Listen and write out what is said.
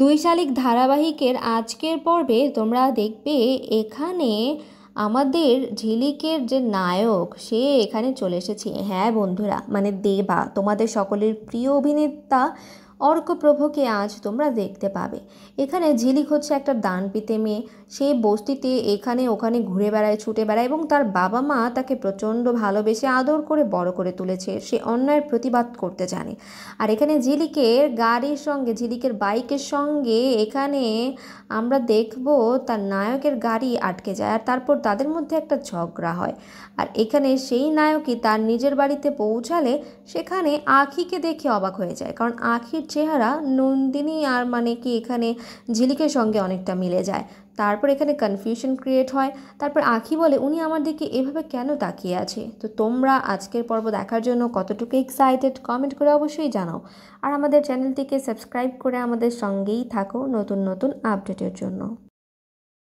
দুই শালিক ধারাবাহিকের আজকের পর্বে তোমরা দেখবে এখানে আমাদের ঝিলিকের যে নায়ক সে এখানে চলে এসেছে। হ্যাঁ বন্ধুরা, মানে দেবা, তোমাদের সকলের প্রিয় অভিনেতা অর্কপ্রভকে আজ তোমরা দেখতে পাবে। এখানে ঝিলিক হচ্ছে একটা দানপীতে মেয়ে। সে বস্তিতে এখানে ওখানে ঘুরে বেড়ায়, ছুটে বেড়ায় এবং তার বাবা মা তাকে প্রচণ্ড ভালোবেসে আদর করে বড় করে তুলেছে। সে অন্যায়ের প্রতিবাদ করতে জানে। আর এখানে ঝিলিকের গাড়ির সঙ্গে, ঝিলিকের বাইকের সঙ্গে এখানে আমরা দেখব তার নায়কের গাড়ি আটকে যায়, আর তারপর তাদের মধ্যে একটা ঝগড়া হয়। আর এখানে সেই নায়কই তার নিজের বাড়িতে পৌঁছালে সেখানে আখিকে দেখে অবাক হয়ে যায়, কারণ আখির চেহারা নন্দিনী আর মানে কি এখানে ঝিলিকের সঙ্গে অনেকটা মিলে যায়। তারপর এখানে কনফিউশন ক্রিয়েট হয়। তারপর আখি বলে, উনি আমার দিকে এভাবে কেন তাকিয়ে আছে? তো তোমরা আজকের পর্ব দেখার জন্য কতটুকু এক্সাইটেড কমেন্ট করে অবশ্যই জানাও। আর আমাদের চ্যানেলটিকে সাবস্ক্রাইব করে আমাদের সঙ্গেই থাকো নতুন নতুন আপডেটের জন্য।